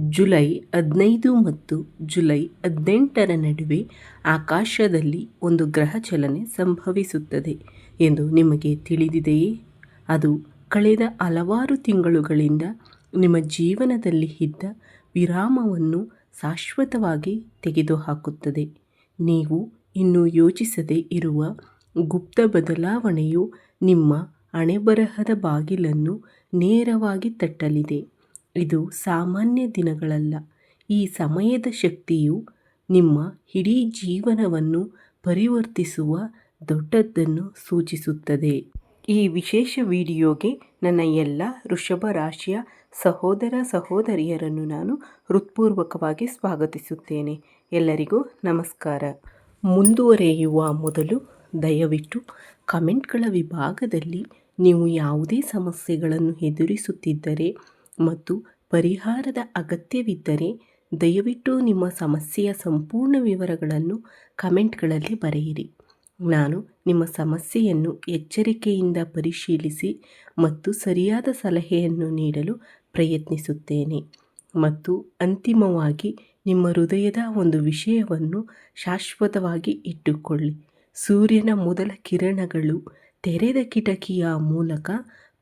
July 15 ಮತ್ತು July 18ರ ನಡುವೆ ಆಕಾಶದಲ್ಲಿ ಒಂದು ಗ್ರಹ ಚಲನೆ ಸಂಭವಿಸುತ್ತದೆ ಎಂದು ನಿಮಗೆ ತಿಳಿದಿದೆಯೇ? ಅದು ಕಳೆದ ಹಲವಾರು ತಿಂಗಳುಗಳಿಂದ ನಿಮ್ಮ ಜೀವನದಲ್ಲಿ ಇದ್ದ ವಿರಾಮವನ್ನು ಶಾಶ್ವತವಾಗಿ ತೆಗೆದುಹಾಕುತ್ತದೆ. ನೀವು ಇನ್ನೂ ಯೋಚಿಸದೇ ಇರುವ ಗುಪ್ತ ಬದಲಾವಣೆಯು ನಿಮ್ಮ ಹಣೆಬರಹದ ಬಾಗಿಲನ್ನು ನೇರವಾಗಿ ತಟ್ಟಲಿದೆ. ಇದು ಸಾಮಾನ್ಯ ದಿನಗಳಲ್ಲ. ಈ ಸಮಯದ ಶಕ್ತಿಯು ನಿಮ್ಮ ಇಡೀ ಜೀವನವನ್ನು ಪರಿವರ್ತಿಸುವ ದೊಡ್ಡದನ್ನು ಸೂಚಿಸುತ್ತದೆ. ಈ ವಿಶೇಷ ವಿಡಿಯೋಗೆ ನನ್ನ ಎಲ್ಲ ವೃಷಭ ರಾಶಿಯ ಸಹೋದರ ಸಹೋದರಿಯರನ್ನು ನಾನು ಹೃತ್ಪೂರ್ವಕವಾಗಿ ಸ್ವಾಗತಿಸುತ್ತೇನೆ. ಎಲ್ಲರಿಗೂ ನಮಸ್ಕಾರ. ಮುಂದುವರಿಯುವ ಮೊದಲು ದಯವಿಟ್ಟು ಕಮೆಂಟ್ಗಳ ವಿಭಾಗದಲ್ಲಿ ನೀವು ಯಾವುದೇ ಸಮಸ್ಯೆಗಳನ್ನು ಎದುರಿಸುತ್ತಿದ್ದರೆ ಮತ್ತು ಪರಿಹಾರದ ಅಗತ್ಯವಿದ್ದರೆ ದಯವಿಟ್ಟು ನಿಮ್ಮ ಸಮಸ್ಯೆಯ ಸಂಪೂರ್ಣ ವಿವರಗಳನ್ನು ಕಮೆಂಟ್ಗಳಲ್ಲಿ ಬರೆಯಿರಿ. ನಾನು ನಿಮ್ಮ ಸಮಸ್ಯೆಯನ್ನು ಎಚ್ಚರಿಕೆಯಿಂದ ಪರಿಶೀಲಿಸಿ ಮತ್ತು ಸರಿಯಾದ ಸಲಹೆಯನ್ನು ನೀಡಲು ಪ್ರಯತ್ನಿಸುತ್ತೇನೆ. ಮತ್ತು ಅಂತಿಮವಾಗಿ ನಿಮ್ಮ ಹೃದಯದ ಒಂದು ವಿಷಯವನ್ನು ಶಾಶ್ವತವಾಗಿ ಇಟ್ಟುಕೊಳ್ಳಿ. ಸೂರ್ಯನ ಮೊದಲ ಕಿರಣಗಳು ತೆರೆದ ಕಿಟಕಿಯ ಮೂಲಕ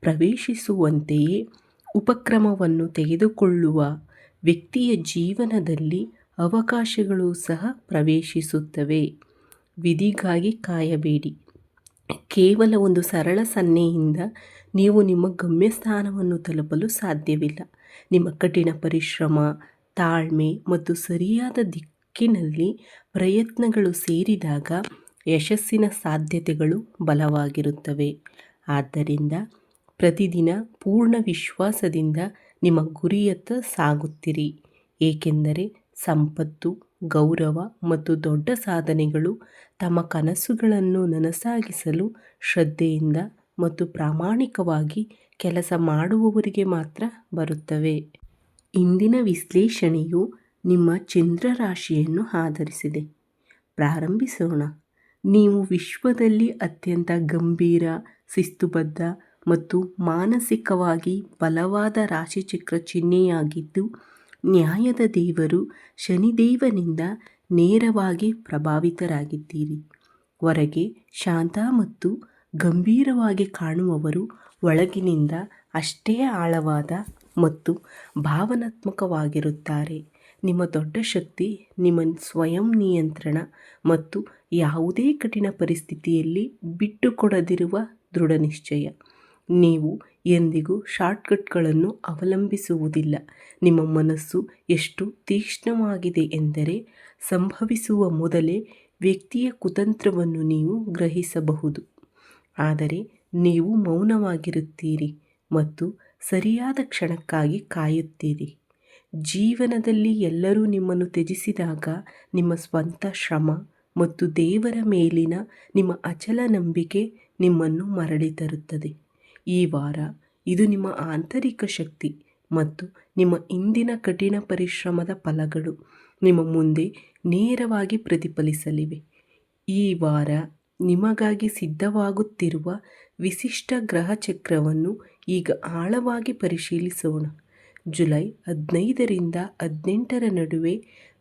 ಪ್ರವೇಶಿಸುವಂತೆಯೇ ಉಪಕ್ರಮವನ್ನು ತೆಗೆದುಕೊಳ್ಳುವ ವ್ಯಕ್ತಿಯ ಜೀವನದಲ್ಲಿ ಅವಕಾಶಗಳು ಸಹ ಪ್ರವೇಶಿಸುತ್ತವೆ. ವಿಧಿಗಾಗಿ ಕಾಯಬೇಡಿ. ಕೇವಲ ಒಂದು ಸರಳ ಸನ್ನೆಯಿಂದ ನೀವು ನಿಮ್ಮ ಗಮ್ಯಸ್ಥಾನವನ್ನು ತಲುಪಲು ಸಾಧ್ಯವಿಲ್ಲ. ನಿಮ್ಮ ಕಠಿಣ ಪರಿಶ್ರಮ, ತಾಳ್ಮೆ ಮತ್ತು ಸರಿಯಾದ ದಿಕ್ಕಿನಲ್ಲಿ ಪ್ರಯತ್ನಗಳು ಸೇರಿದಾಗ ಯಶಸ್ಸಿನ ಸಾಧ್ಯತೆಗಳು ಬಲವಾಗಿರುತ್ತವೆ. ಆದ್ದರಿಂದ ಪ್ರತಿದಿನ ಪೂರ್ಣ ವಿಶ್ವಾಸದಿಂದ ನಿಮ್ಮ ಗುರಿಯತ್ತ ಸಾಗುತ್ತಿರಿ, ಏಕೆಂದರೆ ಸಂಪತ್ತು, ಗೌರವ ಮತ್ತು ದೊಡ್ಡ ಸಾಧನೆಗಳು ತಮ್ಮ ಕನಸುಗಳನ್ನು ನನಸಾಗಿಸಲು ಶ್ರದ್ಧೆಯಿಂದ ಮತ್ತು ಪ್ರಾಮಾಣಿಕವಾಗಿ ಕೆಲಸ ಮಾಡುವವರಿಗೆ ಮಾತ್ರ ಬರುತ್ತವೆ. ಇಂದಿನ ವಿಶ್ಲೇಷಣೆಯು ನಿಮ್ಮ ಚಂದ್ರ ರಾಶಿಯನ್ನು ಆಧರಿಸಿದೆ. ಪ್ರಾರಂಭಿಸೋಣ. ನೀವು ವಿಶ್ವದಲ್ಲಿ ಅತ್ಯಂತ ಗಂಭೀರ, ಶಿಸ್ತುಬದ್ಧ ಮತ್ತು ಮಾನಸಿಕವಾಗಿ ಬಲವಾದ ರಾಶಿಚಕ್ರ ಚಿಹ್ನೆಯಾಗಿದ್ದು, ನ್ಯಾಯದ ದೇವರು ಶನಿದೇವನಿಂದ ನೇರವಾಗಿ ಪ್ರಭಾವಿತರಾಗಿದ್ದೀರಿ. ಹೊರಗೆ ಶಾಂತ ಮತ್ತು ಗಂಭೀರವಾಗಿ ಕಾಣುವವರು ಒಳಗಿನಿಂದ ಅಷ್ಟೇ ಆಳವಾದ ಮತ್ತು ಭಾವನಾತ್ಮಕವಾಗಿರುತ್ತಾರೆ. ನಿಮ್ಮ ದೊಡ್ಡ ಶಕ್ತಿ ನಿಮ್ಮ ಸ್ವಯಂ ನಿಯಂತ್ರಣ ಮತ್ತು ಯಾವುದೇ ಕಠಿಣ ಪರಿಸ್ಥಿತಿಯಲ್ಲಿ ಬಿಟ್ಟುಕೊಡದಿರುವ ದೃಢನಿಶ್ಚಯ. ನೀವು ಎಂದಿಗೂ ಶಾರ್ಟ್ಕಟ್ಗಳನ್ನು ಅವಲಂಬಿಸುವುದಿಲ್ಲ. ನಿಮ್ಮ ಮನಸ್ಸು ಎಷ್ಟು ತೀಕ್ಷ್ಣವಾಗಿದೆ ಎಂದರೆ ಸಂಭವಿಸುವ ಮೊದಲೇ ವ್ಯಕ್ತಿಯ ಕುತಂತ್ರವನ್ನು ನೀವು ಗ್ರಹಿಸಬಹುದು. ಆದರೆ ನೀವು ಮೌನವಾಗಿರುತ್ತೀರಿ ಮತ್ತು ಸರಿಯಾದ ಕ್ಷಣಕ್ಕಾಗಿ ಕಾಯುತ್ತೀರಿ. ಜೀವನದಲ್ಲಿ ಎಲ್ಲರೂ ನಿಮ್ಮನ್ನು ತ್ಯಜಿಸಿದಾಗ ನಿಮ್ಮ ಸ್ವಂತ ಶ್ರಮ ಮತ್ತು ದೇವರ ಮೇಲಿನ ನಿಮ್ಮ ಅಚಲ ನಂಬಿಕೆ ನಿಮ್ಮನ್ನು ಮರಳಿ ತರುತ್ತದೆ. ಈ ವಾರ ಇದು ನಿಮ್ಮ ಆಂತರಿಕ ಶಕ್ತಿ ಮತ್ತು ನಿಮ್ಮ ಇಂದಿನ ಕಠಿಣ ಪರಿಶ್ರಮದ ಫಲಗಳು ನಿಮ್ಮ ಮುಂದೆ ನೇರವಾಗಿ ಪ್ರತಿಫಲಿಸಲಿವೆ. ಈ ವಾರ ನಿಮಗಾಗಿ ಸಿದ್ಧವಾಗುತ್ತಿರುವ ವಿಶಿಷ್ಟ ಗ್ರಹ ಚಕ್ರವನ್ನು ಈಗ ಆಳವಾಗಿ ಪರಿಶೀಲಿಸೋಣ. ಜುಲೈ 15ರಿಂದ 18ರ ನಡುವೆ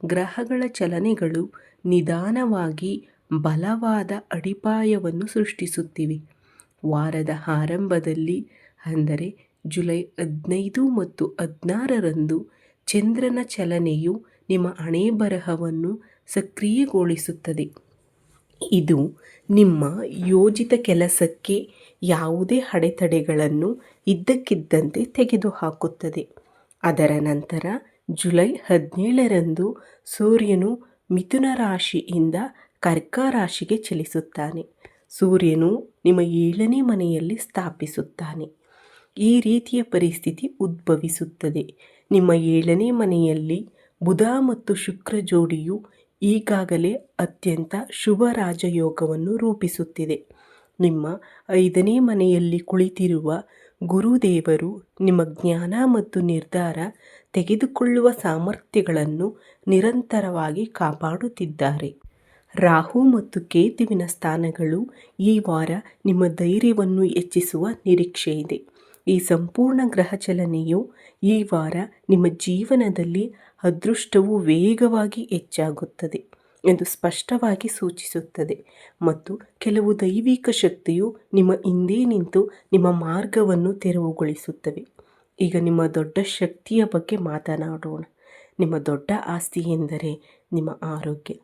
ಗ್ರಹಗಳ ಚಲನೆಗಳು ನಿಧಾನವಾಗಿ ಬಲವಾದ ಅಡಿಪಾಯವನ್ನು ಸೃಷ್ಟಿಸುತ್ತಿವೆ. ವಾರದ ಆರಂಭದಲ್ಲಿ ಅಂದರೆ ಜುಲೈ 15 ಮತ್ತು 16ರಂದು ಚಂದ್ರನ ಚಲನೆಯು ನಿಮ್ಮ ಹಣೆಬರಹವನ್ನು ಸಕ್ರಿಯಗೊಳಿಸುತ್ತದೆ. ಇದು ನಿಮ್ಮ ಯೋಜಿತ ಕೆಲಸಕ್ಕೆ ಯಾವುದೇ ಅಡೆತಡೆಗಳನ್ನು ಇದ್ದಕ್ಕಿದ್ದಂತೆ ತೆಗೆದುಹಾಕುತ್ತದೆ. ಅದರ ನಂತರ ಜುಲೈ 17ರಂದು ಸೂರ್ಯನು ಮಿಥುನ ರಾಶಿಯಿಂದ ಕರ್ಕ ರಾಶಿಗೆ ಚಲಿಸುತ್ತಾನೆ. ಸೂರ್ಯನು ನಿಮ್ಮ 7ನೇ ಮನೆಯಲ್ಲಿ ಸ್ಥಾಪಿಸುತ್ತಾನೆ. ಈ ರೀತಿಯ ಪರಿಸ್ಥಿತಿ ಉದ್ಭವಿಸುತ್ತದೆ. ನಿಮ್ಮ 7ನೇ ಮನೆಯಲ್ಲಿ ಬುಧ ಮತ್ತು ಶುಕ್ರ ಜೋಡಿಯು ಈಗಾಗಲೇ ಅತ್ಯಂತ ಶುಭ ರಾಜಯೋಗವನ್ನು ರೂಪಿಸುತ್ತಿದೆ. ನಿಮ್ಮ 5ನೇ ಮನೆಯಲ್ಲಿ ಕುಳಿತಿರುವ ಗುರುದೇವರು ನಿಮ್ಮ ಜ್ಞಾನ ಮತ್ತು ನಿರ್ಧಾರ ತೆಗೆದುಕೊಳ್ಳುವ ಸಾಮರ್ಥ್ಯಗಳನ್ನು ನಿರಂತರವಾಗಿ ಕಾಪಾಡುತ್ತಿದ್ದಾರೆ. ರಾಹು ಮತ್ತು ಕೇತುವಿನ ಸ್ಥಾನಗಳು ಈ ವಾರ ನಿಮ್ಮ ಧೈರ್ಯವನ್ನು ಹೆಚ್ಚಿಸುವ ನಿರೀಕ್ಷೆಯಿದೆ. ಈ ಸಂಪೂರ್ಣ ಗ್ರಹ ಚಲನೆಯು ಈ ವಾರ ನಿಮ್ಮ ಜೀವನದಲ್ಲಿ ಅದೃಷ್ಟವು ವೇಗವಾಗಿ ಹೆಚ್ಚಾಗುತ್ತದೆ ಎಂದು ಸ್ಪಷ್ಟವಾಗಿ ಸೂಚಿಸುತ್ತದೆ ಮತ್ತು ಕೆಲವು ದೈವಿಕ ಶಕ್ತಿಯು ನಿಮ್ಮ ಹಿಂದೆ ನಿಂತು ನಿಮ್ಮ ಮಾರ್ಗವನ್ನು ತೆರವುಗೊಳಿಸುತ್ತವೆ. ಈಗ ನಿಮ್ಮ ದೊಡ್ಡ ಶಕ್ತಿಯ ಬಗ್ಗೆ ಮಾತನಾಡೋಣ. ನಿಮ್ಮ ದೊಡ್ಡ ಆಸ್ತಿ ಎಂದರೆ ನಿಮ್ಮ ಆರೋಗ್ಯ.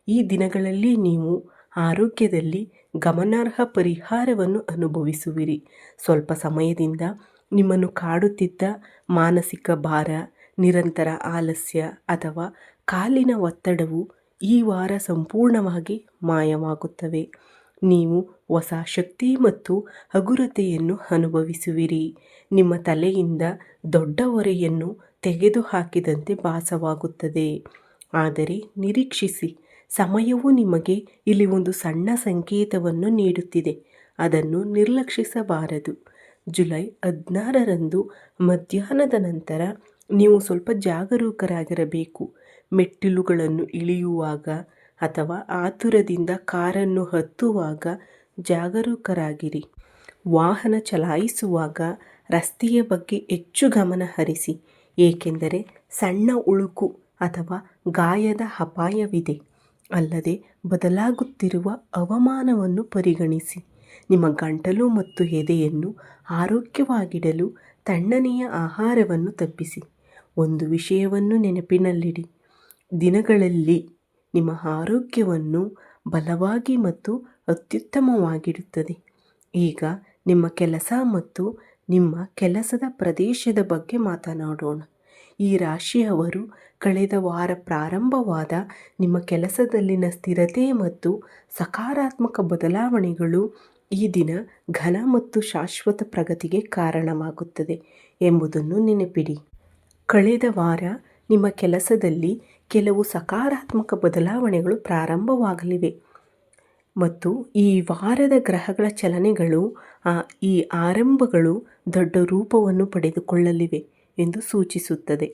ಈ ದಿನಗಳಲ್ಲಿ ನೀವು ಆರೋಗ್ಯದಲ್ಲಿ ಗಮನಾರ್ಹ ಪರಿಹಾರವನ್ನು ಅನುಭವಿಸುವಿರಿ. ಸ್ವಲ್ಪ ಸಮಯದಿಂದ ನಿಮ್ಮನ್ನು ಕಾಡುತ್ತಿದ್ದ ಮಾನಸಿಕ ಭಾರ, ನಿರಂತರ ಆಲಸ್ಯ ಅಥವಾ ಕಾಲಿನ ಒತ್ತಡವು ಈ ವಾರ ಸಂಪೂರ್ಣವಾಗಿ ಮಾಯವಾಗುತ್ತವೆ. ನೀವು ಹೊಸ ಶಕ್ತಿ ಮತ್ತು ಹಗುರತೆಯನ್ನು ಅನುಭವಿಸುವಿರಿ. ನಿಮ್ಮ ತಲೆಯಿಂದ ದೊಡ್ಡ ಹೊರೆಯನ್ನು ತೆಗೆದುಹಾಕಿದಂತೆ ಭಾಸವಾಗುತ್ತದೆ. ಆದರೆ ನಿರೀಕ್ಷಿಸಿ, ಸಮಯವು ನಿಮಗೆ ಇಲ್ಲಿ ಒಂದು ಸಣ್ಣ ಸಂಕೇತವನ್ನು ನೀಡುತ್ತಿದೆ. ಅದನ್ನು ನಿರ್ಲಕ್ಷಿಸಬಾರದು. ಜುಲೈ 16ರಂದು ಮಧ್ಯಾಹ್ನದ ನಂತರ ನೀವು ಸ್ವಲ್ಪ ಜಾಗರೂಕರಾಗಿರಬೇಕು. ಮೆಟ್ಟಿಲುಗಳನ್ನು ಇಳಿಯುವಾಗ ಅಥವಾ ಆತುರದಿಂದ ಕಾರನ್ನು ಹತ್ತುವಾಗ ಜಾಗರೂಕರಾಗಿರಿ. ವಾಹನ ಚಲಾಯಿಸುವಾಗ ರಸ್ತೆಯ ಬಗ್ಗೆ ಹೆಚ್ಚು ಗಮನ ಹರಿಸಿ, ಏಕೆಂದರೆ ಸಣ್ಣ ಉಳುಕು ಅಥವಾ ಗಾಯದ ಅಪಾಯವಿದೆ. ಅಲ್ಲದೆ ಬದಲಾಗುತ್ತಿರುವ ಹವಾಮಾನವನ್ನು ಪರಿಗಣಿಸಿ. ನಿಮ್ಮ ಗಂಟಲು ಮತ್ತು ಎದೆಯನ್ನು ಆರೋಗ್ಯವಾಗಿಡಲು ತಣ್ಣನೆಯ ಆಹಾರವನ್ನು ತಪ್ಪಿಸಿ. ಒಂದು ವಿಷಯವನ್ನು ನೆನಪಿನಲ್ಲಿಡಿ, ದಿನಗಳಲ್ಲಿ ನಿಮ್ಮ ಆರೋಗ್ಯವನ್ನು ಬಲವಾಗಿ ಮತ್ತು ಅತ್ಯುತ್ತಮವಾಗಿಡುತ್ತದೆ. ಈಗ ನಿಮ್ಮ ಕೆಲಸ ಮತ್ತು ನಿಮ್ಮ ಕೆಲಸದ ಪ್ರದೇಶದ ಬಗ್ಗೆ ಮಾತನಾಡೋಣ. ಈ ರಾಶಿಯವರು ಕಳೆದ ವಾರ ಪ್ರಾರಂಭವಾದ ನಿಮ್ಮ ಕೆಲಸದಲ್ಲಿನ ಸ್ಥಿರತೆ ಮತ್ತು ಸಕಾರಾತ್ಮಕ ಬದಲಾವಣೆಗಳು ಈ ದಿನ ಘನ ಮತ್ತು ಶಾಶ್ವತ ಪ್ರಗತಿಗೆ ಕಾರಣವಾಗುತ್ತದೆ ಎಂಬುದನ್ನು ನೆನಪಿಡಿ. ಕಳೆದ ವಾರ ನಿಮ್ಮ ಕೆಲಸದಲ್ಲಿ ಕೆಲವು ಸಕಾರಾತ್ಮಕ ಬದಲಾವಣೆಗಳು ಪ್ರಾರಂಭವಾಗಲಿವೆ ಮತ್ತು ಈ ವಾರದ ಗ್ರಹಗಳ ಚಲನೆಗಳು ಈ ಆರಂಭಗಳು ದೊಡ್ಡ ರೂಪವನ್ನು ಪಡೆದುಕೊಳ್ಳಲಿವೆ ಎಂದು ಸೂಚಿಸುತ್ತದೆ.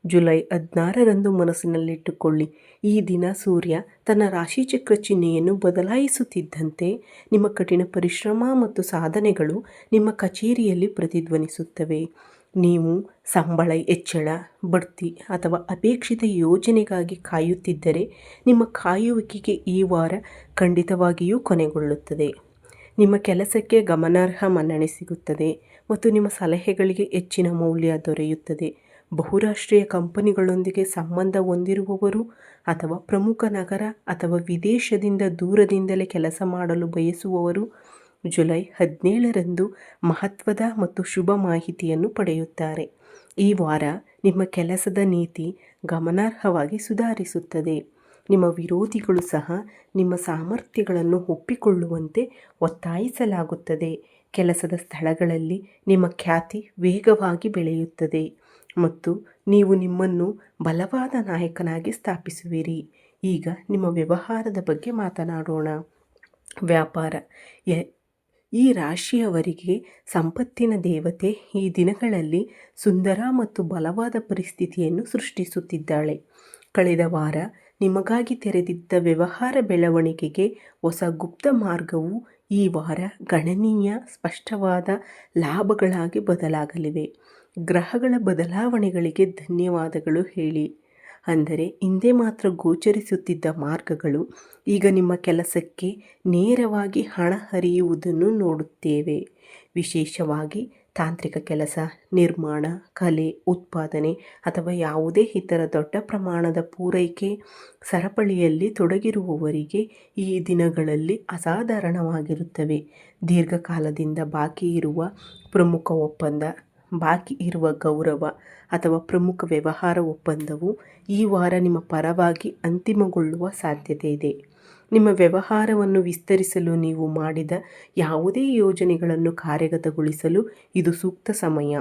ಜುಲೈ 16ರಂದು ಮನಸ್ಸಿನಲ್ಲಿಟ್ಟುಕೊಳ್ಳಿ, ಈ ದಿನ ಸೂರ್ಯ ತನ್ನ ರಾಶಿಚಕ್ರ ಚಿಹ್ನೆಯನ್ನು ಬದಲಾಯಿಸುತ್ತಿದ್ದಂತೆ ನಿಮ್ಮ ಕಠಿಣ ಪರಿಶ್ರಮ ಮತ್ತು ಸಾಧನೆಗಳು ನಿಮ್ಮ ಕಚೇರಿಯಲ್ಲಿ ಪ್ರತಿಧ್ವನಿಸುತ್ತವೆ. ನೀವು ಸಂಬಳ ಹೆಚ್ಚಳ, ಬಡ್ತಿ ಅಥವಾ ಅಪೇಕ್ಷಿತ ಯೋಜನೆಗಾಗಿ ಕಾಯುತ್ತಿದ್ದರೆ ನಿಮ್ಮ ಕಾಯುವಿಕೆಗೆ ಈ ವಾರ ಖಂಡಿತವಾಗಿಯೂ ಕೊನೆಗೊಳ್ಳುತ್ತದೆ. ನಿಮ್ಮ ಕೆಲಸಕ್ಕೆ ಗಮನಾರ್ಹ ಮನ್ನಣೆ ಸಿಗುತ್ತದೆ ಮತ್ತು ನಿಮ್ಮ ಸಲಹೆಗಳಿಗೆ ಹೆಚ್ಚಿನ ಮೌಲ್ಯ ದೊರೆಯುತ್ತದೆ. ಬಹುರಾಷ್ಟ್ರೀಯ ಕಂಪನಿಗಳೊಂದಿಗೆ ಸಂಬಂಧ ಹೊಂದಿರುವವರು ಅಥವಾ ಪ್ರಮುಖ ನಗರ ಅಥವಾ ವಿದೇಶದಿಂದ ದೂರದಿಂದಲೇ ಕೆಲಸ ಮಾಡಲು ಬಯಸುವವರು ಜುಲೈ 17ರಂದು ಮಹತ್ವದ ಮತ್ತು ಶುಭ ಮಾಹಿತಿಯನ್ನು ಪಡೆಯುತ್ತಾರೆ. ಈ ವಾರ ನಿಮ್ಮ ಕೆಲಸದ ನೀತಿ ಗಮನಾರ್ಹವಾಗಿ ಸುಧಾರಿಸುತ್ತದೆ. ನಿಮ್ಮ ವಿರೋಧಿಗಳು ಸಹ ನಿಮ್ಮ ಸಾಮರ್ಥ್ಯಗಳನ್ನು ಒಪ್ಪಿಕೊಳ್ಳುವಂತೆ ಒತ್ತಾಯಿಸಲಾಗುತ್ತದೆ. ಕೆಲಸದ ಸ್ಥಳಗಳಲ್ಲಿ ನಿಮ್ಮ ಖ್ಯಾತಿ ವೇಗವಾಗಿ ಬೆಳೆಯುತ್ತದೆ ಮತ್ತು ನೀವು ನಿಮ್ಮನ್ನು ಬಲವಾದ ನಾಯಕನಾಗಿ ಸ್ಥಾಪಿಸುವಿರಿ. ಈಗ ನಿಮ್ಮ ವ್ಯವಹಾರದ ಬಗ್ಗೆ ಮಾತನಾಡೋಣ. ವ್ಯಾಪಾರ. ಈ ರಾಶಿಯವರಿಗೆ ಸಂಪತ್ತಿನ ದೇವತೆ ಈ ದಿನಗಳಲ್ಲಿ ಸುಂದರ ಮತ್ತು ಬಲವಾದ ಪರಿಸ್ಥಿತಿಯನ್ನು ಸೃಷ್ಟಿಸುತ್ತಿದ್ದಾಳೆ. ಕಳೆದ ವಾರ ನಿಮಗಾಗಿ ತೆರೆದಿದ್ದ ವ್ಯವಹಾರ ಬೆಳವಣಿಗೆಗೆ ಹೊಸ ಗುಪ್ತ ಮಾರ್ಗವು ಈ ವಾರ ಗಣನೀಯ ಸ್ಪಷ್ಟವಾದ ಲಾಭಗಳಾಗಿ ಬದಲಾಗಲಿವೆ. ಗ್ರಹಗಳ ಬದಲಾವಣೆಗಳಿಗೆ ಧನ್ಯವಾದಗಳು ಹೇಳಿ. ಅಂದರೆ ಹಿಂದೆ ಮಾತ್ರ ಗೋಚರಿಸುತ್ತಿದ್ದ ಮಾರ್ಗಗಳು ಈಗ ನಿಮ್ಮ ಕೆಲಸಕ್ಕೆ ನೇರವಾಗಿ ಹಣ ಹರಿಯುವುದನ್ನು ನೋಡುತ್ತೇವೆ. ವಿಶೇಷವಾಗಿ ತಾಂತ್ರಿಕ ಕೆಲಸ, ನಿರ್ಮಾಣ, ಕಲೆ, ಉತ್ಪಾದನೆ ಅಥವಾ ಯಾವುದೇ ಇತರ ದೊಡ್ಡ ಪ್ರಮಾಣದ ಪೂರೈಕೆ ಸರಪಳಿಯಲ್ಲಿ ತೊಡಗಿರುವವರಿಗೆ ಈ ದಿನಗಳಲ್ಲಿ ಅಸಾಧಾರಣವಾಗಿರುತ್ತವೆ. ದೀರ್ಘಕಾಲದಿಂದ ಬಾಕಿ ಇರುವ ಪ್ರಮುಖ ಒಪ್ಪಂದ, ಬಾಕಿ ಇರುವ ಗೌರವ ಅಥವಾ ಪ್ರಮುಖ ವ್ಯವಹಾರ ಒಪ್ಪಂದವು ಈ ವಾರ ನಿಮ್ಮ ಪರವಾಗಿ ಅಂತಿಮಗೊಳ್ಳುವ ಸಾಧ್ಯತೆ ಇದೆ. ನಿಮ್ಮ ವ್ಯವಹಾರವನ್ನು ವಿಸ್ತರಿಸಲು ನೀವು ಮಾಡಿದ ಯಾವುದೇ ಯೋಜನೆಗಳನ್ನು ಕಾರ್ಯಗತಗೊಳಿಸಲು ಇದು ಸೂಕ್ತ ಸಮಯ.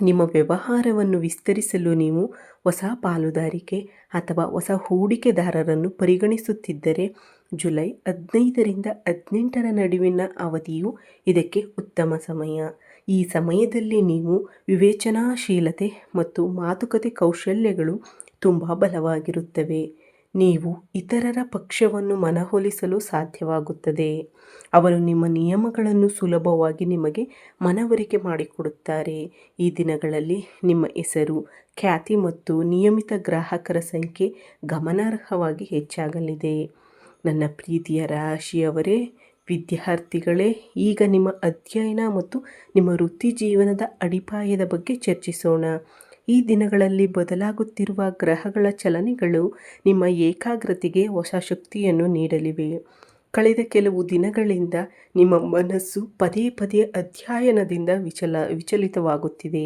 ನಿಮ್ಮ ವ್ಯವಹಾರವನ್ನು ವಿಸ್ತರಿಸಲು ನೀವು ಹೊಸ ಪಾಲುದಾರಿಕೆ ಅಥವಾ ಹೊಸ ಹೂಡಿಕೆದಾರರನ್ನು ಪರಿಗಣಿಸುತ್ತಿದ್ದರೆ ಜುಲೈ 15ರಿಂದ 18ರ ನಡುವಿನ ಅವಧಿಯು ಇದಕ್ಕೆ ಉತ್ತಮ ಸಮಯ. ಈ ಸಮಯದಲ್ಲಿ ನೀವು ವಿವೇಚನಾಶೀಲತೆ ಮತ್ತು ಮಾತುಕತೆ ಕೌಶಲ್ಯಗಳು ತುಂಬ ಬಲವಾಗಿರುತ್ತವೆ. ನೀವು ಇತರರ ಪಕ್ಷವನ್ನು ಮನವೊಲಿಸಲು ಸಾಧ್ಯವಾಗುತ್ತದೆ. ಅವರು ನಿಮ್ಮ ನಿಯಮಗಳನ್ನು ಸುಲಭವಾಗಿ ನಿಮಗೆ ಮನವರಿಕೆ ಮಾಡಿಕೊಡುತ್ತಾರೆ. ಈ ದಿನಗಳಲ್ಲಿ ನಿಮ್ಮ ಹೆಸರು, ಖ್ಯಾತಿ ಮತ್ತು ನಿಯಮಿತ ಗ್ರಾಹಕರ ಸಂಖ್ಯೆ ಗಮನಾರ್ಹವಾಗಿ ಹೆಚ್ಚಾಗಲಿದೆ. ನನ್ನ ಪ್ರೀತಿಯ ರಾಶಿಯವರೇ, ವಿದ್ಯಾರ್ಥಿಗಳೇ, ಈಗ ನಿಮ್ಮ ಅಧ್ಯಯನ ಮತ್ತು ನಿಮ್ಮ ವೃತ್ತಿ ಜೀವನದ ಅಡಿಪಾಯದ ಬಗ್ಗೆ ಚರ್ಚಿಸೋಣ. ಈ ದಿನಗಳಲ್ಲಿ ಬದಲಾಗುತ್ತಿರುವ ಗ್ರಹಗಳ ಚಲನೆಗಳು ನಿಮ್ಮ ಏಕಾಗ್ರತೆಗೆ ಹೊಸ ಶಕ್ತಿಯನ್ನು ನೀಡಲಿವೆ. ಕಳೆದ ಕೆಲವು ದಿನಗಳಿಂದ ನಿಮ್ಮ ಮನಸ್ಸು ಪದೇ ಪದೇ ಅಧ್ಯಯನದಿಂದ ವಿಚಲಿತವಾಗುತ್ತಿದೆ.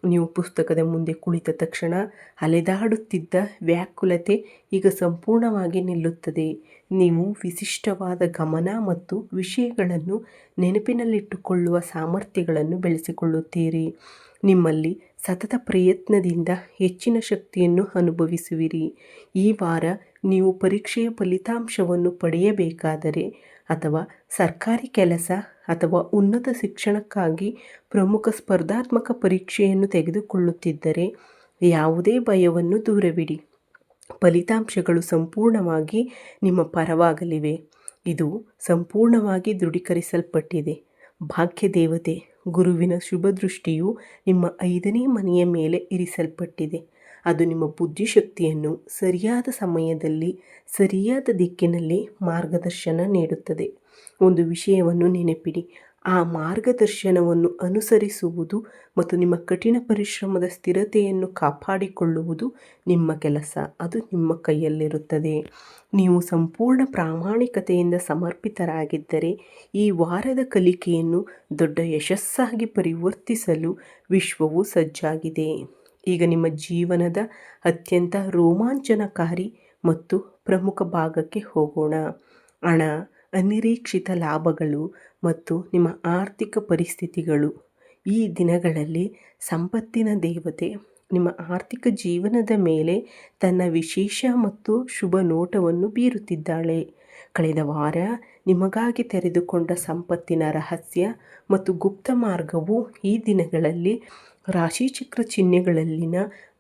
ನೀವು ಪುಸ್ತಕದ ಮುಂದೆ ಕುಳಿತ ತಕ್ಷಣ ಅಲೆದಾಡುತ್ತಿದ್ದ ವ್ಯಾಕುಲತೆ ಈಗ ಸಂಪೂರ್ಣವಾಗಿ ನಿಲ್ಲುತ್ತದೆ. ನೀವು ವಿಶಿಷ್ಟವಾದ ಗಮನ ಮತ್ತು ವಿಷಯಗಳನ್ನು ನೆನಪಿನಲ್ಲಿಟ್ಟುಕೊಳ್ಳುವ ಸಾಮರ್ಥ್ಯಗಳನ್ನು ಬೆಳೆಸಿಕೊಳ್ಳುತ್ತೀರಿ. ನಿಮ್ಮಲ್ಲಿ ಸತತ ಪ್ರಯತ್ನದಿಂದ ಹೆಚ್ಚಿನ ಶಕ್ತಿಯನ್ನು ಅನುಭವಿಸುವಿರಿ. ಈ ವಾರ ನೀವು ಪರೀಕ್ಷೆಯ ಫಲಿತಾಂಶವನ್ನು ಪಡೆಯಬೇಕಾದರೆ ಅಥವಾ ಸರ್ಕಾರಿ ಕೆಲಸ ಅಥವಾ ಉನ್ನತ ಶಿಕ್ಷಣಕ್ಕಾಗಿ ಪ್ರಮುಖ ಸ್ಪರ್ಧಾತ್ಮಕ ಪರೀಕ್ಷೆಯನ್ನು ತೆಗೆದುಕೊಳ್ಳುತ್ತಿದ್ದರೆ ಯಾವುದೇ ಭಯವನ್ನು ದೂರವಿಡಿ. ಫಲಿತಾಂಶಗಳು ಸಂಪೂರ್ಣವಾಗಿ ನಿಮ್ಮ ಪರವಾಗಲಿವೆ. ಇದು ಸಂಪೂರ್ಣವಾಗಿ ದೃಢೀಕರಿಸಲ್ಪಟ್ಟಿದೆ. ಭಾಗ್ಯದೇವತೆ ಗುರುವಿನ ಶುಭ ದೃಷ್ಟಿಯು ನಿಮ್ಮ 5ನೇ ಮನೆಯ ಮೇಲೆ ಇರಿಸಲ್ಪಟ್ಟಿದೆ. ಅದು ನಿಮ್ಮ ಬುದ್ಧಿಶಕ್ತಿಯನ್ನು ಸರಿಯಾದ ಸಮಯದಲ್ಲಿ ಸರಿಯಾದ ದಿಕ್ಕಿನಲ್ಲಿ ಮಾರ್ಗದರ್ಶನ ನೀಡುತ್ತದೆ. ಒಂದು ವಿಷಯವನ್ನು ನೆನಪಿಡಿ, ಆ ಮಾರ್ಗದರ್ಶನವನ್ನು ಅನುಸರಿಸುವುದು ಮತ್ತು ನಿಮ್ಮ ಕಠಿಣ ಪರಿಶ್ರಮದ ಸ್ಥಿರತೆಯನ್ನು ಕಾಪಾಡಿಕೊಳ್ಳುವುದು ನಿಮ್ಮ ಕೆಲಸ. ಅದು ನಿಮ್ಮ ಕೈಯಲ್ಲಿರುತ್ತದೆ. ನೀವು ಸಂಪೂರ್ಣ ಪ್ರಾಮಾಣಿಕತೆಯಿಂದ ಸಮರ್ಪಿತರಾಗಿದ್ದರೆ ಈ ವಾರದ ಕಲಿಕೆಯನ್ನು ದೊಡ್ಡ ಯಶಸ್ಸಾಗಿ ಪರಿವರ್ತಿಸಲು ವಿಶ್ವವು ಸಜ್ಜಾಗಿದೆ. ಈಗ ನಿಮ್ಮ ಜೀವನದ ಅತ್ಯಂತ ರೋಮಾಂಚನಕಾರಿ ಮತ್ತು ಪ್ರಮುಖ ಭಾಗಕ್ಕೆ ಹೋಗೋಣ. ಹಣ, ಅನಿರೀಕ್ಷಿತ ಲಾಭಗಳು ಮತ್ತು ನಿಮ್ಮ ಆರ್ಥಿಕ ಪರಿಸ್ಥಿತಿಗಳು. ಈ ದಿನಗಳಲ್ಲಿ ಸಂಪತ್ತಿನ ದೇವತೆ ನಿಮ್ಮ ಆರ್ಥಿಕ ಜೀವನದ ಮೇಲೆ ತನ್ನ ವಿಶೇಷ ಮತ್ತು ಶುಭ ನೋಟವನ್ನು ಬೀರುತ್ತಿದ್ದಾಳೆ. ಕಳೆದ ವಾರ ನಿಮಗಾಗಿ ತೆರೆದುಕೊಂಡ ಸಂಪತ್ತಿನ ರಹಸ್ಯ ಮತ್ತು ಗುಪ್ತ ಮಾರ್ಗವು ಈ ದಿನಗಳಲ್ಲಿ ರಾಶಿಚಕ್ರ ಚಿಹ್ನೆಗಳಲ್ಲಿನ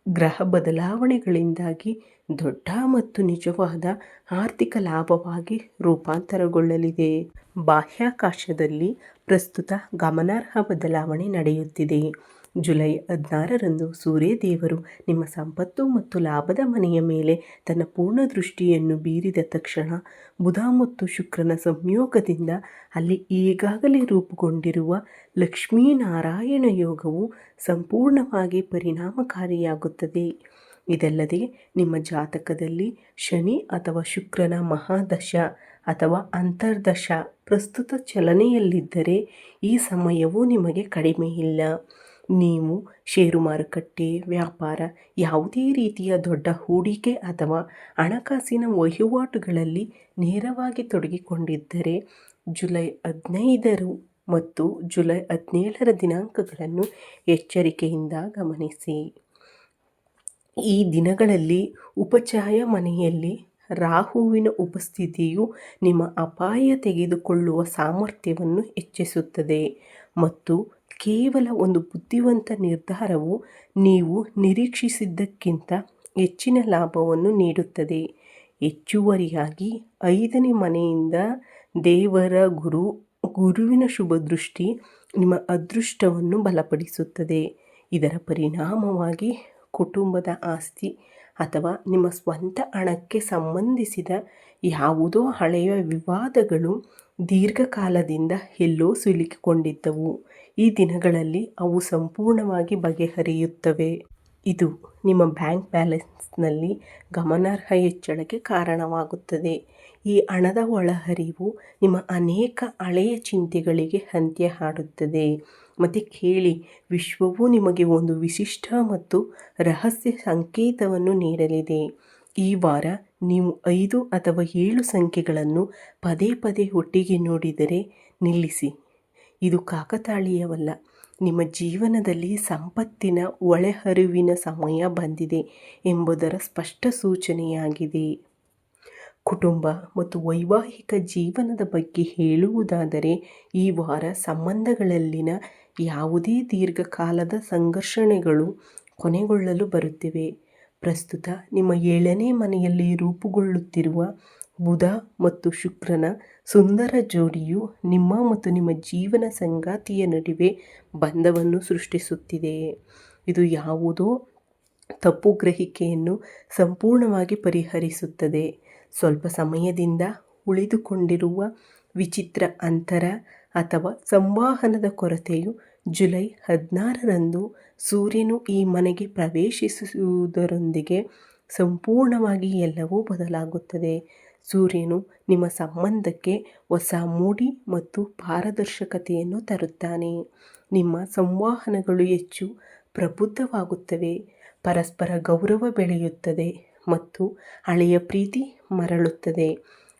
ಗ್ರಹ ಬದಲಾವಣೆಗಳಿಂದಾಗಿ ದೊಡ್ಡ ಮತ್ತು ನಿಜವಾದ ಆರ್ಥಿಕ ಲಾಭವಾಗಿ ರೂಪಾಂತರಗೊಳ್ಳಲಿದೆ. ಬಾಹ್ಯಾಕಾಶದಲ್ಲಿ ಪ್ರಸ್ತುತ ಗಮನಾರ್ಹ ಬದಲಾವಣೆ ನಡೆಯುತ್ತಿದೆ. ಜುಲೈ 16ರಂದು ಸೂರ್ಯದೇವರು ನಿಮ್ಮ ಸಂಪತ್ತು ಮತ್ತು ಲಾಭದ ಮನೆಯ ಮೇಲೆ ತನ್ನ ಪೂರ್ಣ ದೃಷ್ಟಿಯನ್ನು ಬೀರಿದ ತಕ್ಷಣ ಬುಧ ಮತ್ತು ಶುಕ್ರನ ಸಂಯೋಗದಿಂದ ಅಲ್ಲಿ ಈಗಾಗಲೇ ರೂಪುಗೊಂಡಿರುವ ಲಕ್ಷ್ಮೀನಾರಾಯಣ ಯೋಗವು ಸಂಪೂರ್ಣವಾಗಿ ಪರಿಣಾಮಕಾರಿಯಾಗುತ್ತದೆ. ಇದಲ್ಲದೆ ನಿಮ್ಮ ಜಾತಕದಲ್ಲಿ ಶನಿ ಅಥವಾ ಶುಕ್ರನ ಮಹಾದಶ ಅಥವಾ ಅಂತರ್ದಶ ಪ್ರಸ್ತುತ ಚಲನೆಯಲ್ಲಿದ್ದರೆ ಈ ಸಮಯವು ನಿಮಗೆ ಕಡಿಮೆ ಇಲ್ಲ. ನೀವು ಷೇರು ಮಾರುಕಟ್ಟೆ, ವ್ಯಾಪಾರ, ಯಾವುದೇ ರೀತಿಯ ದೊಡ್ಡ ಹೂಡಿಕೆ ಅಥವಾ ಹಣಕಾಸಿನ ವಹಿವಾಟುಗಳಲ್ಲಿ ನೇರವಾಗಿ ತೊಡಗಿಕೊಂಡಿದ್ದರೆ ಜುಲೈ 15 ಮತ್ತು ಜುಲೈ 17 ದಿನಾಂಕಗಳನ್ನು ಎಚ್ಚರಿಕೆಯಿಂದ ಗಮನಿಸಿ. ಈ ದಿನಗಳಲ್ಲಿ ಉಪಚಯ ಮನೆಯಲ್ಲಿ ರಾಹುವಿನ ಉಪಸ್ಥಿತಿಯು ನಿಮ್ಮ ಅಪಾಯ ತೆಗೆದುಕೊಳ್ಳುವ ಸಾಮರ್ಥ್ಯವನ್ನು ಹೆಚ್ಚಿಸುತ್ತದೆ ಮತ್ತು ಕೇವಲ ಒಂದು ಬುದ್ಧಿವಂತ ನಿರ್ಧಾರವು ನೀವು ನಿರೀಕ್ಷಿಸಿದ್ದಕ್ಕಿಂತ ಹೆಚ್ಚಿನ ಲಾಭವನ್ನು ನೀಡುತ್ತದೆ. ಹೆಚ್ಚುವರಿಯಾಗಿ 5ನೇ ಮನೆಯಿಂದ ದೇವರ ಗುರುವಿನ ಶುಭ ದೃಷ್ಟಿ ನಿಮ್ಮ ಅದೃಷ್ಟವನ್ನು ಬಲಪಡಿಸುತ್ತದೆ. ಇದರ ಪರಿಣಾಮವಾಗಿ ಕುಟುಂಬದ ಆಸ್ತಿ ಅಥವಾ ನಿಮ್ಮ ಸ್ವಂತ ಹಣಕ್ಕೆ ಸಂಬಂಧಿಸಿದ ಯಾವುದೋ ಹಳೆಯ ವಿವಾದಗಳು ದೀರ್ಘಕಾಲದಿಂದ ಎಲ್ಲೋ ಸಿಲುಕಿಕೊಂಡಿದ್ದವು. ಈ ದಿನಗಳಲ್ಲಿ ಅವು ಸಂಪೂರ್ಣವಾಗಿ ಬಗೆಹರಿಯುತ್ತವೆ. ಇದು ನಿಮ್ಮ ಬ್ಯಾಂಕ್ ಬ್ಯಾಲೆನ್ಸ್ನಲ್ಲಿ ಗಮನಾರ್ಹ ಹೆಚ್ಚಳಕ್ಕೆ ಕಾರಣವಾಗುತ್ತದೆ. ಈ ಹಣದ ಒಳಹರಿವು ನಿಮ್ಮ ಅನೇಕ ಹಳೆಯ ಚಿಂತೆಗಳಿಗೆ ಅಂತ್ಯ ಹಾಡುತ್ತದೆ. ಮತ್ತು ಕೇಳಿ, ವಿಶ್ವವು ನಿಮಗೆ ಒಂದು ವಿಶಿಷ್ಟ ಮತ್ತು ರಹಸ್ಯ ಸಂಕೇತವನ್ನು ನೀಡಲಿದೆ. ಈ ವಾರ ನೀವು 5 ಅಥವಾ 7 ಸಂಖ್ಯೆಗಳನ್ನು ಪದೇ ಪದೇ ಒಟ್ಟಿಗೆ ನೋಡಿದರೆ ನಿಲ್ಲಿಸಿ. ಇದು ಕಾಕತಾಳೀಯವಲ್ಲ. ನಿಮ್ಮ ಜೀವನದಲ್ಲಿ ಸಂಪತ್ತಿನ ಒಳಹರಿವಿನ ಸಮಯ ಬಂದಿದೆ ಎಂಬುದರ ಸ್ಪಷ್ಟ ಸೂಚನೆಯಾಗಿದೆ. ಕುಟುಂಬ ಮತ್ತು ವೈವಾಹಿಕ ಜೀವನದ ಬಗ್ಗೆ ಹೇಳುವುದಾದರೆ ಈ ವಾರ ಸಂಬಂಧಗಳಲ್ಲಿನ ಯಾವುದೇ ದೀರ್ಘಕಾಲದ ಸಂಘರ್ಷಣೆಗಳು ಕೊನೆಗೊಳ್ಳಲು ಬರುತ್ತಿವೆ. ಪ್ರಸ್ತುತ ನಿಮ್ಮ 7ನೇ ಮನೆಯಲ್ಲಿ ರೂಪುಗೊಳ್ಳುತ್ತಿರುವ ಬುಧ ಮತ್ತು ಶುಕ್ರನ ಸುಂದರ ಜೋಡಿಯು ನಿಮ್ಮ ಮತ್ತು ನಿಮ್ಮ ಜೀವನ ಸಂಗಾತಿಯ ನಡುವೆ ಬಂಧವನ್ನು ಸೃಷ್ಟಿಸುತ್ತಿದೆ. ಇದು ಯಾವುದೋ ತಪ್ಪು ಗ್ರಹಿಕೆಯನ್ನು ಸಂಪೂರ್ಣವಾಗಿ ಪರಿಹರಿಸುತ್ತದೆ. ಸ್ವಲ್ಪ ಸಮಯದಿಂದ ಉಳಿದುಕೊಂಡಿರುವ ವಿಚಿತ್ರ ಅಂತರ ಅಥವಾ ಸಂವಹನದ ಕೊರತೆಯು ಜುಲೈ 16ರಂದು ಸೂರ್ಯನು ಈ ಮನೆಗೆ ಪ್ರವೇಶಿಸುವುದರೊಂದಿಗೆ ಸಂಪೂರ್ಣವಾಗಿ ಎಲ್ಲವೂ ಬದಲಾಗುತ್ತದೆ. ಸೂರ್ಯನು ನಿಮ್ಮ ಸಂಬಂಧಕ್ಕೆ ಹೊಸ ಮೂಡಿ ಮತ್ತು ಪಾರದರ್ಶಕತೆಯನ್ನು ತರುತ್ತಾನೆ. ನಿಮ್ಮ ಸಂವಹನಗಳು ಹೆಚ್ಚು ಪ್ರಬುದ್ಧವಾಗುತ್ತವೆ, ಪರಸ್ಪರ ಗೌರವ ಬೆಳೆಯುತ್ತದೆ ಮತ್ತು ಹಳೆಯ ಪ್ರೀತಿ ಮರಳುತ್ತದೆ.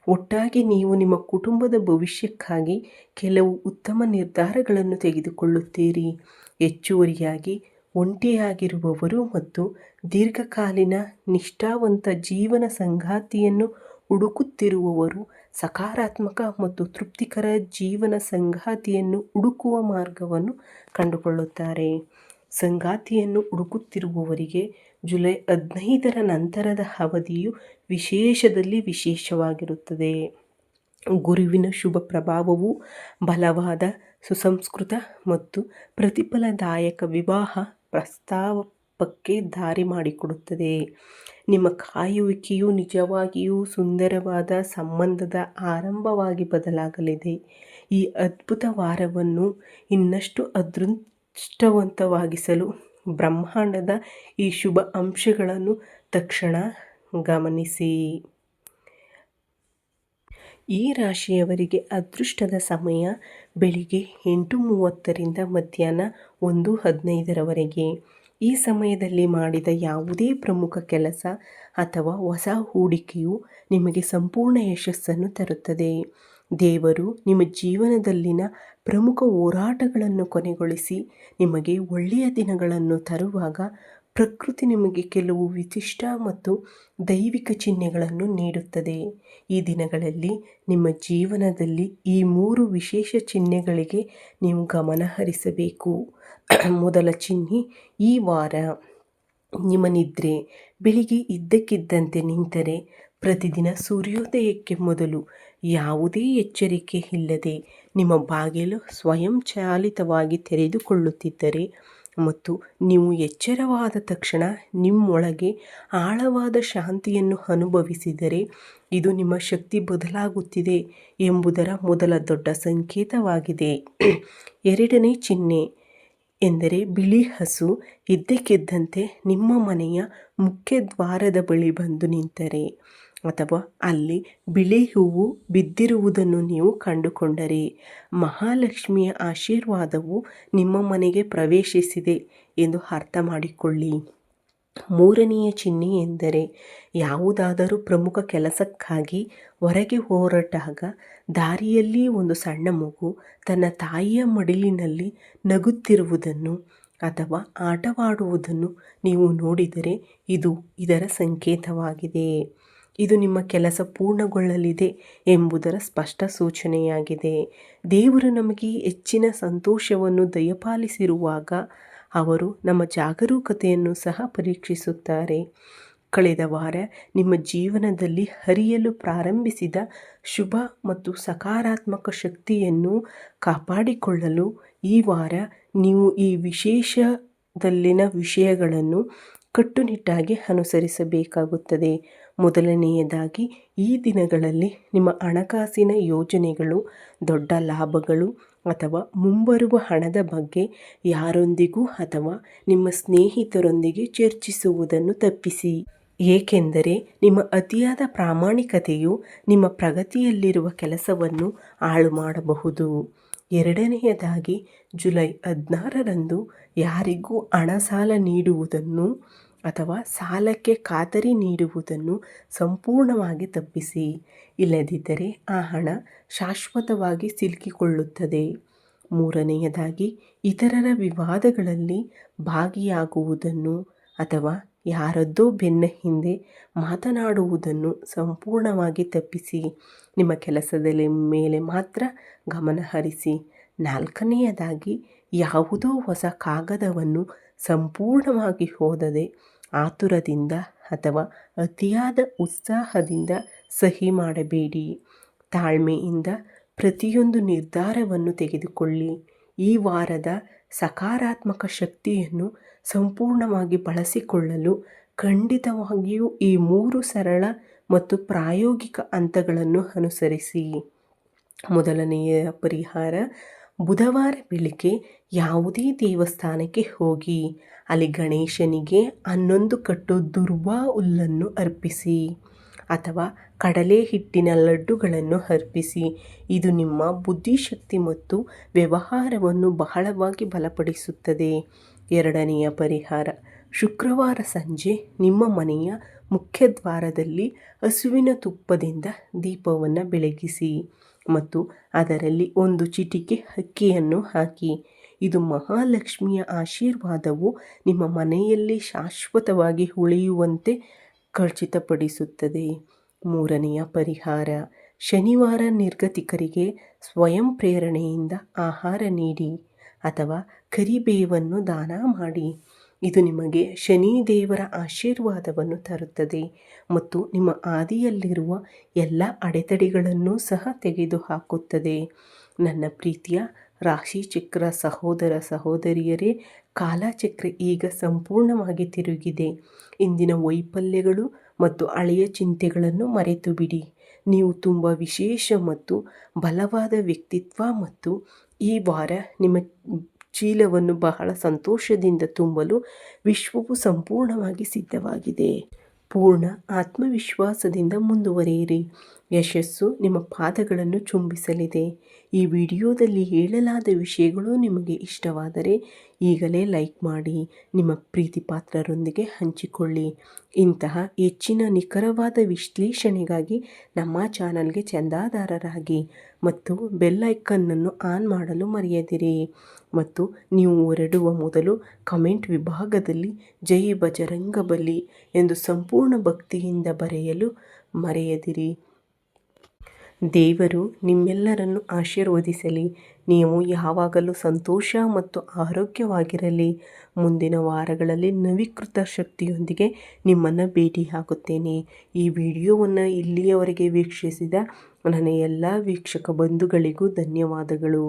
ಒಟ್ಟಾಗಿ ನೀವು ನಿಮ್ಮ ಕುಟುಂಬದ ಭವಿಷ್ಯಕ್ಕಾಗಿ ಕೆಲವು ಉತ್ತಮ ನಿರ್ಧಾರಗಳನ್ನು ತೆಗೆದುಕೊಳ್ಳುತ್ತೀರಿ. ಹೆಚ್ಚುವರಿಯಾಗಿ, ಒಂಟಿಯಾಗಿರುವವರು ಮತ್ತು ದೀರ್ಘಕಾಲೀನ ನಿಷ್ಠಾವಂತ ಜೀವನ ಸಂಗಾತಿಯನ್ನು ಹುಡುಕುತ್ತಿರುವವರು ಸಕಾರಾತ್ಮಕ ಮತ್ತು ತೃಪ್ತಿಕರ ಜೀವನ ಸಂಗಾತಿಯನ್ನು ಹುಡುಕುವ ಮಾರ್ಗವನ್ನು ಕಂಡುಕೊಳ್ಳುತ್ತಾರೆ. ಸಂಗಾತಿಯನ್ನು ಹುಡುಕುತ್ತಿರುವವರಿಗೆ ಜುಲೈ 15ರ ನಂತರದ ಅವಧಿಯು ವಿಶೇಷದಲ್ಲಿ ವಿಶೇಷವಾಗಿರುತ್ತದೆ. ಗುರುವಿನ ಶುಭ ಪ್ರಭಾವವು ಬಲವಾದ, ಸುಸಂಸ್ಕೃತ ಮತ್ತು ಪ್ರತಿಫಲದಾಯಕ ವಿವಾಹ ಪ್ರಸ್ತಾಪಕ್ಕೆ ದಾರಿ ಮಾಡಿಕೊಡುತ್ತದೆ. ನಿಮ್ಮ ಕಾಯುವಿಕೆಯು ನಿಜವಾಗಿಯೂ ಸುಂದರವಾದ ಸಂಬಂಧದ ಆರಂಭವಾಗಿ ಬದಲಾಗಲಿದೆ. ಈ ಅದ್ಭುತ ವಾರವನ್ನು ಇನ್ನಷ್ಟು ಅದೃಷ್ಟವಂತವಾಗಿಸಲು ಬ್ರಹ್ಮಾಂಡದ ಈ ಶುಭ ಅಂಶಗಳನ್ನು ತಕ್ಷಣ ಗಮನಿಸಿ. ಈ ರಾಶಿಯವರಿಗೆ ಅದೃಷ್ಟದ ಸಮಯ ಬೆಳಿಗ್ಗೆ 8:30ರಿಂದ ಮಧ್ಯಾಹ್ನ 1:15ರವರೆಗೆ. ಈ ಸಮಯದಲ್ಲಿ ಮಾಡಿದ ಯಾವುದೇ ಪ್ರಮುಖ ಕೆಲಸ ಅಥವಾ ಹೊಸ ಹೂಡಿಕೆಯು ನಿಮಗೆ ಸಂಪೂರ್ಣ ಯಶಸ್ಸನ್ನು ತರುತ್ತದೆ. ದೇವರು ನಿಮ್ಮ ಜೀವನದಲ್ಲಿನ ಪ್ರಮುಖ ಹೋರಾಟಗಳನ್ನು ಕೊನೆಗೊಳಿಸಿ ನಿಮಗೆ ಒಳ್ಳೆಯ ದಿನಗಳನ್ನು ತರುವಾಗ ಪ್ರಕೃತಿ ನಿಮಗೆ ಕೆಲವು ವಿಶಿಷ್ಟ ಮತ್ತು ದೈವಿಕ ಚಿಹ್ನೆಗಳನ್ನು ನೀಡುತ್ತದೆ. ಈ ದಿನಗಳಲ್ಲಿ ನಿಮ್ಮ ಜೀವನದಲ್ಲಿ ಈ 3 ವಿಶೇಷ ಚಿಹ್ನೆಗಳಿಗೆ ನೀವು ಗಮನ ಹರಿಸಬೇಕು. ಮೊದಲ ಚಿಹ್ನೆ, ಈ ವಾರ ನಿಮ್ಮ ನಿದ್ರೆ ಬೆಳಿಗ್ಗೆ ಇದ್ದಕ್ಕಿದ್ದಂತೆ ನಿಂತರೆ, ಪ್ರತಿದಿನ ಸೂರ್ಯೋದಯಕ್ಕೆ ಮೊದಲು ಯಾವುದೇ ಎಚ್ಚರಿಕೆ ಇಲ್ಲದೆ ನಿಮ್ಮ ಬಾಗಿಲು ಸ್ವಯಂಚಾಲಿತವಾಗಿ ತೆರೆದುಕೊಳ್ಳುತ್ತಿದ್ದರೆ ಮತ್ತು ನೀವು ಎಚ್ಚರವಾದ ತಕ್ಷಣ ನಿಮ್ಮೊಳಗೆ ಆಳವಾದ ಶಾಂತಿಯನ್ನು ಅನುಭವಿಸಿದರೆ, ಇದು ನಿಮ್ಮ ಶಕ್ತಿ ಬದಲಾಗುತ್ತಿದೆ ಎಂಬುದರ ಮೊದಲ ದೊಡ್ಡ ಸಂಕೇತವಾಗಿದೆ. ಎರಡನೇ ಚಿಹ್ನೆ ಎಂದರೆ ಬಿಳಿ ಹಸು ಇದ್ದಕ್ಕಿದ್ದಂತೆ ನಿಮ್ಮ ಮನೆಯ ಮುಖ್ಯ ದ್ವಾರದ ಬಳಿ ಬಂದು ನಿಂತರೆ, ಅಥವಾ ಅಲ್ಲಿ ಬಿಳಿ ಹೂವು ಬಿದ್ದಿರುವುದನ್ನು ನೀವು ಕಂಡುಕೊಂಡರೆ, ಮಹಾಲಕ್ಷ್ಮಿಯ ಆಶೀರ್ವಾದವು ನಿಮ್ಮ ಮನೆಗೆ ಪ್ರವೇಶಿಸಿದೆ ಎಂದು ಅರ್ಥ ಮಾಡಿಕೊಳ್ಳಿ. ಮೂರನೆಯ ಚಿಹ್ನೆ ಎಂದರೆ ಯಾವುದಾದರೂ ಪ್ರಮುಖ ಕೆಲಸಕ್ಕಾಗಿ ಹೊರಗೆ ಹೊರಟಾಗ ದಾರಿಯಲ್ಲಿ ಒಂದು ಸಣ್ಣ ಮಗು ತನ್ನ ತಾಯಿಯ ಮಡಿಲಿನಲ್ಲಿ ನಗುತ್ತಿರುವುದನ್ನು ಅಥವಾ ಆಟವಾಡುವುದನ್ನು ನೀವು ನೋಡಿದರೆ, ಇದು ಇದರ ಸಂಕೇತವಾಗಿದೆ. ಇದು ನಿಮ್ಮ ಕೆಲಸ ಪೂರ್ಣಗೊಳ್ಳಲಿದೆ ಎಂಬುದರ ಸ್ಪಷ್ಟ ಸೂಚನೆಯಾಗಿದೆ. ದೇವರು ನಮಗೆ ಹೆಚ್ಚಿನ ಸಂತೋಷವನ್ನು ದಯಪಾಲಿಸಿರುವಾಗ ಅವರು ನಮ್ಮ ಜಾಗರೂಕತೆಯನ್ನು ಸಹ ಪರೀಕ್ಷಿಸುತ್ತಾರೆ. ಕಳೆದ ವಾರ ನಿಮ್ಮ ಜೀವನದಲ್ಲಿ ಹರಿಯಲು ಪ್ರಾರಂಭಿಸಿದ ಶುಭ ಮತ್ತು ಸಕಾರಾತ್ಮಕ ಶಕ್ತಿಯನ್ನು ಕಾಪಾಡಿಕೊಳ್ಳಲು ಈ ವಾರ ನೀವು ಈ ವಿಶೇಷದಲ್ಲಿನ ವಿಷಯಗಳನ್ನು ಕಟ್ಟುನಿಟ್ಟಾಗಿ ಅನುಸರಿಸಬೇಕಾಗುತ್ತದೆ. ಮೊದಲನೆಯದಾಗಿ, ಈ ದಿನಗಳಲ್ಲಿ ನಿಮ್ಮ ಹಣಕಾಸಿನ ಯೋಜನೆಗಳು, ದೊಡ್ಡ ಲಾಭಗಳು ಅಥವಾ ಮುಂಬರುವ ಹಣದ ಬಗ್ಗೆ ಯಾರೊಂದಿಗೂ ಅಥವಾ ನಿಮ್ಮ ಸ್ನೇಹಿತರೊಂದಿಗೆ ಚರ್ಚಿಸುವುದನ್ನು ತಪ್ಪಿಸಿ. ಏಕೆಂದರೆ ನಿಮ್ಮ ಅತಿಯಾದ ಪ್ರಾಮಾಣಿಕತೆಯು ನಿಮ್ಮ ಪ್ರಗತಿಯಲ್ಲಿರುವ ಕೆಲಸವನ್ನು ಹಾಳು ಮಾಡಬಹುದು. ಎರಡನೆಯದಾಗಿ, ಜುಲೈ 16ರಂದು ಯಾರಿಗೂ ಹಣ ಸಾಲ ನೀಡುವುದನ್ನು ಅಥವಾ ಸಾಲಕ್ಕೆ ಖಾತರಿ ನೀಡುವುದನ್ನು ಸಂಪೂರ್ಣವಾಗಿ ತಪ್ಪಿಸಿ. ಇಲ್ಲದಿದ್ದರೆ ಆ ಹಣ ಶಾಶ್ವತವಾಗಿ ಸಿಲುಕಿಕೊಳ್ಳುತ್ತದೆ. ಮೂರನೆಯದಾಗಿ, ಇತರರ ವಿವಾದಗಳಲ್ಲಿ ಭಾಗಿಯಾಗುವುದನ್ನು ಅಥವಾ ಯಾರದ್ದೋ ಬೆನ್ನ ಹಿಂದೆ ಮಾತನಾಡುವುದನ್ನು ಸಂಪೂರ್ಣವಾಗಿ ತಪ್ಪಿಸಿ. ನಿಮ್ಮ ಕೆಲಸದ ಮೇಲೆ ಮಾತ್ರ ಗಮನ ಹರಿಸಿ. ನಾಲ್ಕನೆಯದಾಗಿ, ಯಾವುದೋ ಹೊಸ ಕಾಗದವನ್ನು ಸಂಪೂರ್ಣವಾಗಿ ಓದದೆ ಆತುರದಿಂದ ಅಥವಾ ಅತಿಯಾದ ಉತ್ಸಾಹದಿಂದ ಸಹಿ ಮಾಡಬೇಡಿ. ತಾಳ್ಮೆಯಿಂದ ಪ್ರತಿಯೊಂದು ನಿರ್ಧಾರವನ್ನು ತೆಗೆದುಕೊಳ್ಳಿ. ಈ ವಾರದ ಸಕಾರಾತ್ಮಕ ಶಕ್ತಿಯನ್ನು ಸಂಪೂರ್ಣವಾಗಿ ಬಳಸಿಕೊಳ್ಳಲು ಖಂಡಿತವಾಗಿಯೂ ಈ 3 ಸರಳ ಮತ್ತು ಪ್ರಾಯೋಗಿಕ ಹಂತಗಳನ್ನು ಅನುಸರಿಸಿ. ಮೊದಲನೆಯ ಪರಿಹಾರ, ಬುಧವಾರ ಬೆಳಿಗ್ಗೆ ಯಾವುದೇ ದೇವಸ್ಥಾನಕ್ಕೆ ಹೋಗಿ ಅಲ್ಲಿ ಗಣೇಶನಿಗೆ 11 ಕಟ್ಟು ದುರ್ವಾ ಹುಲ್ಲನ್ನು ಅರ್ಪಿಸಿ ಅಥವಾ ಕಡಲೆ ಹಿಟ್ಟಿನ ಲಡ್ಡುಗಳನ್ನು ಅರ್ಪಿಸಿ. ಇದು ನಿಮ್ಮ ಬುದ್ಧಿಶಕ್ತಿ ಮತ್ತು ವ್ಯವಹಾರವನ್ನು ಬಹಳವಾಗಿ ಬಲಪಡಿಸುತ್ತದೆ. ಎರಡನೆಯ ಪರಿಹಾರ, ಶುಕ್ರವಾರ ಸಂಜೆ ನಿಮ್ಮ ಮನೆಯ ಮುಖ್ಯದ್ವಾರದಲ್ಲಿ ಹಸುವಿನ ತುಪ್ಪದಿಂದ ದೀಪವನ್ನು ಬೆಳಗಿಸಿ ಮತ್ತು ಅದರಲ್ಲಿ 1 ಚಿಟಿಕೆ ಅಕ್ಕಿಯನ್ನು ಹಾಕಿ. ಇದು ಮಹಾಲಕ್ಷ್ಮಿಯ ಆಶೀರ್ವಾದವು ನಿಮ್ಮ ಮನೆಯಲ್ಲಿ ಶಾಶ್ವತವಾಗಿ ಉಳಿಯುವಂತೆ ಖಚಿತಪಡಿಸುತ್ತದೆ. ಮೂರನೆಯ ಪರಿಹಾರ, ಶನಿವಾರ ನಿರ್ಗತಿಕರಿಗೆ ಸ್ವಯಂ ಪ್ರೇರಣೆಯಿಂದ ಆಹಾರ ನೀಡಿ ಅಥವಾ ಕರಿಬೇವನ್ನು ದಾನ ಮಾಡಿ. ಇದು ನಿಮಗೆ ಶನಿ ದೇವರ ಆಶೀರ್ವಾದವನ್ನು ತರುತ್ತದೆ ಮತ್ತು ನಿಮ್ಮ ಹಾದಿಯಲ್ಲಿರುವ ಎಲ್ಲ ಅಡೆತಡೆಗಳನ್ನು ಸಹ ತೆಗೆದುಹಾಕುತ್ತದೆ. ನನ್ನ ಪ್ರೀತಿಯ ರಾಶಿಚಕ್ರ ಸಹೋದರ ಸಹೋದರಿಯರೇ, ಕಾಲಚಕ್ರ ಈಗ ಸಂಪೂರ್ಣವಾಗಿ ತಿರುಗಿದೆ. ಇಂದಿನ ವೈಫಲ್ಯಗಳು ಮತ್ತು ಹಳೆಯ ಚಿಂತೆಗಳನ್ನು ಮರೆತು ಬಿಡಿ. ನೀವು ತುಂಬ ವಿಶೇಷ ಮತ್ತು ಬಲವಾದ ವ್ಯಕ್ತಿತ್ವ ಮತ್ತು ಈ ವಾರ ನಿಮ್ಮ ಚೀಲವನ್ನು ಬಹಳ ಸಂತೋಷದಿಂದ ತುಂಬಲು ವಿಶ್ವವು ಸಂಪೂರ್ಣವಾಗಿ ಸಿದ್ಧವಾಗಿದೆ. ಪೂರ್ಣ ಆತ್ಮವಿಶ್ವಾಸದಿಂದ ಮುಂದುವರಿಯಿರಿ. ಯಶಸ್ಸು ನಿಮ್ಮ ಪಾದಗಳನ್ನು ಚುಂಬಿಸಲಿದೆ. ಈ ವಿಡಿಯೋದಲ್ಲಿ ಹೇಳಲಾದ ವಿಷಯಗಳು ನಿಮಗೆ ಇಷ್ಟವಾದರೆ ಈಗಲೇ ಲೈಕ್ ಮಾಡಿ, ನಿಮ್ಮ ಪ್ರೀತಿ ಪಾತ್ರರೊಂದಿಗೆ ಹಂಚಿಕೊಳ್ಳಿ. ಇಂತಹ ಹೆಚ್ಚಿನ ನಿಖರವಾದ ವಿಶ್ಲೇಷಣೆಗಾಗಿ ನಮ್ಮ ಚಾನಲ್ಗೆ ಚಂದಾದಾರರಾಗಿ ಮತ್ತು ಬೆಲ್ ಐಕನ್ನನ್ನು ಆನ್ ಮಾಡಲು ಮರೆಯದಿರಿ. ಮತ್ತು ನೀವು ಹೊರಡುವ ಮೊದಲು ಕಮೆಂಟ್ ವಿಭಾಗದಲ್ಲಿ ಜೈ ಬಜರಂಗಬಲಿ ಎಂದು ಸಂಪೂರ್ಣ ಭಕ್ತಿಯಿಂದ ಬರೆಯಲು ಮರೆಯದಿರಿ. ದೇವರು ನಿಮ್ಮೆಲ್ಲರನ್ನು ಆಶೀರ್ವದಿಸಲಿ. ನೀವು ಯಾವಾಗಲೂ ಸಂತೋಷ ಮತ್ತು ಆರೋಗ್ಯವಾಗಿರಲಿ. ಮುಂದಿನ ವಾರಗಳಲ್ಲಿ ನವೀಕೃತ ಶಕ್ತಿಯೊಂದಿಗೆ ನಿಮ್ಮನ್ನು ಭೇಟಿಯಾಗುತ್ತೇನೆ. ಈ ವಿಡಿಯೋವನ್ನು ಇಲ್ಲಿಯವರೆಗೆ ವೀಕ್ಷಿಸಿದ ನನ್ನ ಎಲ್ಲ ವೀಕ್ಷಕ ಬಂಧುಗಳಿಗೂ ಧನ್ಯವಾದಗಳು.